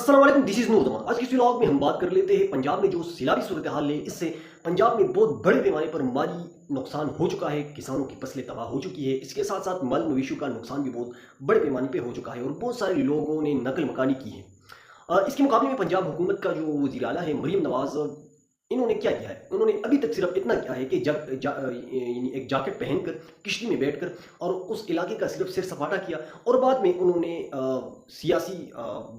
अस्सलाम वालेकुम, this is नूर। आज की इस व्लॉग में हम बात कर लेते हैं पंजाब में जो सैलाबी सूरत हाल है। इससे पंजाब में बहुत बड़े पैमाने पर माली नुकसान हो चुका है, किसानों की फसलें तबाह हो चुकी है। इसके साथ साथ माल मवेशियों का नुकसान भी बहुत बड़े पैमाने पर हो चुका है और बहुत सारे लोगों ने नकल मकानी की है। इसके मुकाबले में पंजाब हुकूमत का जो वज़ीर आला है मरीम नवाज, इन्होंने क्या किया है? उन्होंने अभी तक सिर्फ इतना किया है कि यानी एक जैकेट पहनकर किश्ती में बैठकर और उस इलाके का सिर्फ सिर सपाटा किया और बाद में उन्होंने सियासी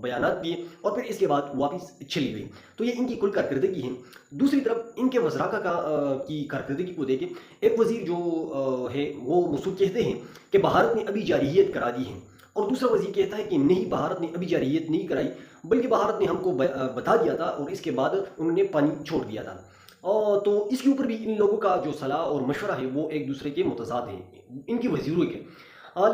बयानात दिए और फिर इसके बाद वापस चली गई। तो ये इनकी कुल कारकर्दगी है। दूसरी तरफ इनके वज़रा की कारकर्दगी को देखें, एक वज़ीर जो है वो मसूद कहते हैं कि भारत ने अभी जारियत करा दी है और दूसरा वज़ीर कहता है कि नहीं, भारत ने अभी जारियत नहीं कराई, बल्कि भारत ने हमको बता दिया था और इसके बाद उन्होंने पानी छोड़ दिया था। और तो इसके ऊपर भी इन लोगों का जो सलाह और मशवरा है वो एक दूसरे के मुतज़ाद हैं, इनकी वज़ीरों के।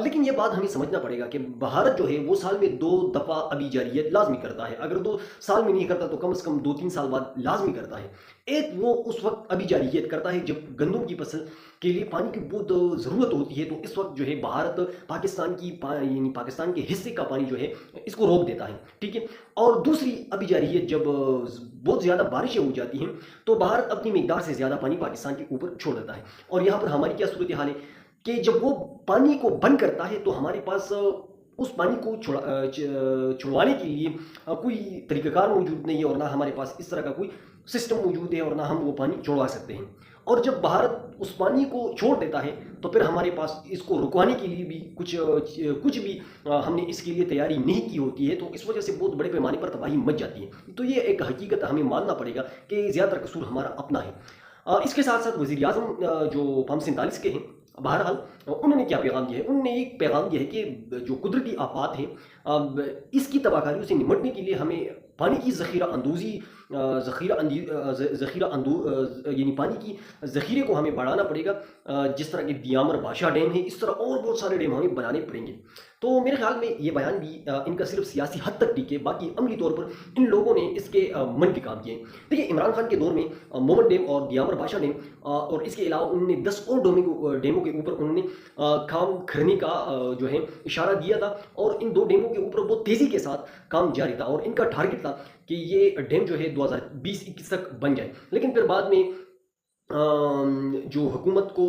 लेकिन ये बात हमें समझना पड़ेगा कि भारत जो है वो साल में 2 दफ़ा अभी जारियत लाजमी करता है। अगर 2 साल में नहीं करता तो कम से कम 2-3 साल बाद लाजमी करता है। एक वो उस वक्त अभी जारियत करता है जब गंदम की फसल के लिए पानी की बहुत ज़रूरत होती है, तो इस वक्त जो है भारत पाकिस्तान यानी पाकिस्तान के हिस्से का पानी जो है इसको रोक देता है, ठीक है। और दूसरी अभी जारियत जब बहुत ज़्यादा बारिशें हो जाती हैं तो भारत अपनी मिकदार से ज़्यादा पानी पाकिस्तान के ऊपर छोड़ देता है। और यहाँ पर हमारी क्या सूरत हाल है कि जब वो पानी को बंद करता है तो हमारे पास उस पानी को छुड़वाने के लिए कोई तरीक़ाकार मौजूद नहीं है और ना हमारे पास इस तरह का कोई सिस्टम मौजूद है और ना हम वो पानी छुड़वा सकते हैं। और जब भारत उस पानी को छोड़ देता है तो फिर हमारे पास इसको रुकवाने के लिए भी कुछ भी हमने इसके लिए तैयारी नहीं की होती है, तो इस वजह से बहुत बड़े पैमाने पर तबाही मच जाती है। तो ये एक हकीकत हमें मानना पड़ेगा कि ज़्यादातर कसूर हमारा अपना है। इसके साथ साथ वज़ीर आज़म जो 47 के हैं, बहरहाल उन्होंने क्या पैगाम दिया है? उन्होंने एक पैगाम दिया है कि जो कुदरती आफात हैं इसकी तबाहकारियों से निपटने के लिए हमें पानी की यानी पानी की ज़ख़ीरे को हमें बढ़ाना पड़ेगा। जिस तरह के दियामर बादशाह डैम है, इस तरह और बहुत सारे डैम हमें बनाने पड़ेंगे। तो मेरे ख्याल में ये बयान भी इनका सिर्फ सियासी हद तक टिके, बाकी अमली तौर पर इन लोगों ने इसके मन के काम किए। देखिए, इमरान खान के दौर में मोमन डैम और दियामर बादशाह डैम और इसके अलावा उन्होंने 10 और डैमों के ऊपर उन्होंने काम करने का जो है इशारा दिया था और इन 2 डैमों के ऊपर बहुत तेज़ी के साथ काम जारी था और इनका टारगेट था कि ये डैम जो है 2020-21 तक बन जाए। लेकिन फिर बाद में जो हुकूमत को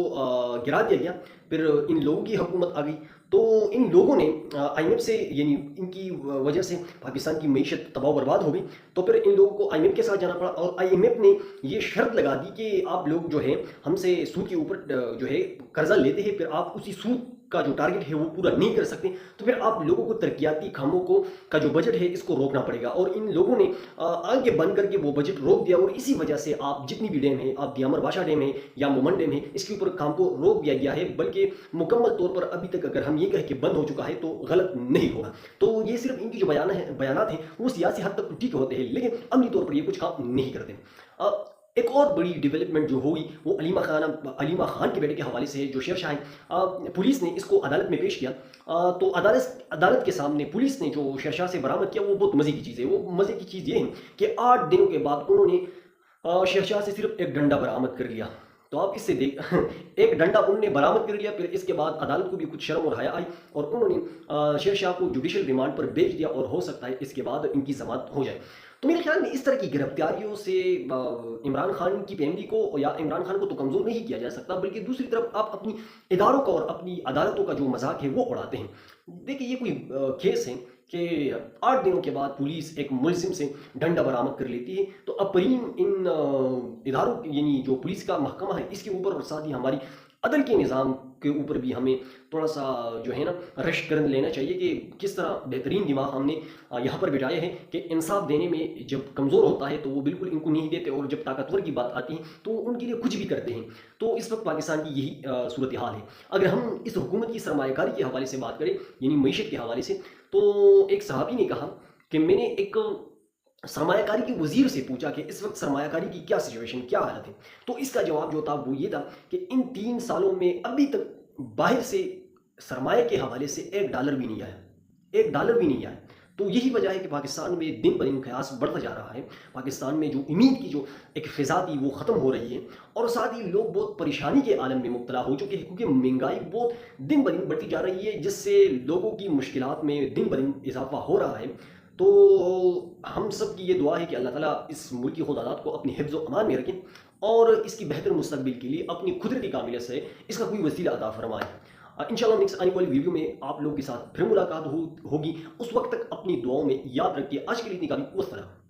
गिरा दिया गया, फिर इन लोगों की हुकूमत आ गई। तो इन लोगों ने IMF से, यानी इनकी वजह से पाकिस्तान की मईशत तबाह बर्बाद हो गई, तो फिर इन लोगों को IMF के साथ जाना पड़ा और IMF ने ये शर्त लगा दी कि आप लोग जो है हमसे सूद के ऊपर जो है कर्जा लेते हैं, फिर आप उसी सूद का जो टारगेट है वो पूरा नहीं कर सकते, तो फिर आप लोगों को तरक्याती कामों का जो बजट है इसको रोकना पड़ेगा। और इन लोगों ने आगे बंद करके वो बजट रोक दिया और इसी वजह से आप जितनी भी डैम है, आप दियामर बादशाह डैम है या मोमन डैम है, इसके ऊपर काम को रोक दिया गया है। बल्कि मुकम्मल तौर पर अभी तक अगर हम ये कहें कि बंद हो चुका है तो गलत नहीं होगा। तो ये सिर्फ इनकी जो बयानात हैं वो सियासी हद तक ठीक होते हैं, लेकिन अमली तौर पर ये कुछ काम नहीं करते। एक और बड़ी डेवलपमेंट जो हुई वो अलीमा खान के बेटे के हवाले से है, जो शेरशाह है। पुलिस ने इसको अदालत में पेश किया, तो अदालत के सामने पुलिस ने जो शेरशाह से बरामद किया वो बहुत मज़े की चीज़ है। वो मज़े की चीज़ ये है कि 8 दिनों के बाद उन्होंने शेरशाह से सिर्फ एक डंडा बरामद कर लिया। तो आप इससे देख एक डंडा उन्होंने बरामद कर लिया, फिर इसके बाद अदालत को भी कुछ शर्म और हया आई और उन्होंने शेरशाह को जुडिशल रिमांड पर भेज दिया और हो सकता है इसके बाद इनकी जमानत हो जाए। तो मेरे ख्याल में इस तरह की गिरफ्तारियों से इमरान खान की फैमिली को या इमरान खान को तो कमज़ोर नहीं किया जा सकता, बल्कि दूसरी तरफ आप अपनी इदारों का और अपनी अदालतों का जो मजाक है वो उड़ाते हैं। देखिए, ये कोई केस है कि 8 दिनों के बाद पुलिस एक मुलजिम से डंडा बरामद कर लेती है, तो अब इन इदारों यानी जो पुलिस का महकमा है इसके ऊपर और साथ ही हमारी अदल के निज़ाम के ऊपर भी हमें थोड़ा सा जो है ना रश कर लेना चाहिए कि किस तरह बेहतरीन दिमाग हमने यहाँ पर बिठाए हैं कि इंसाफ देने में जब कमज़ोर होता है तो वो बिल्कुल इनको नहीं देते और जब ताकतवर की बात आती है तो उनके लिए कुछ भी करते हैं। तो इस वक्त पाकिस्तान की यही सूरत हाल है। अगर हम इस हुकूमत की सरमायाकारी के हवाले से बात करें, यानी मईशत के हवाले से, तो एक सहाबी ने कहा कि मैंने एक सरमायाकारी के वजीर से पूछा कि इस वक्त सरमायाकारी की क्या सिचुएशन, क्या हालत है। तो इसका जवाब जो था वो ये था कि इन 3 सालों में अभी तक बाहर से सरमाए के हवाले से $1 भी नहीं आया, $1 भी नहीं आया। तो यही वजह है कि पाकिस्तान में दिन ब दिन क़यास बढ़ता जा रहा है। पाकिस्तान में जो उम्मीद की जो एक फ़िज़ा थी वो ख़त्म हो रही है और साथ ही लोग बहुत परेशानी के आलम में मुब्तला हो चुके हैं, क्योंकि महंगाई बहुत दिन ब दिन बढ़ती जा रही है, जिससे लोगों की मुश्किलात में दिन ब दिन इजाफा हो रहा है। تو ہم سب کی یہ دعا ہے کہ اللہ تعالیٰ اس ملکی خدادات کو اپنی حفظ و امان میں رکھیں اور اس کی بہتر مستقبل کے لیے اپنی قدرتی کاملیت سے اس کا کوئی وسیلہ عطا فرمائے۔ انشاءاللہ نیکسٹ آنے والی ویڈیو میں آپ لوگوں کے ساتھ پھر ملاقات ہوگی، اس وقت تک اپنی دعاؤں میں یاد رکھیے۔ آج کے لیے اتنی کافی، والسلام۔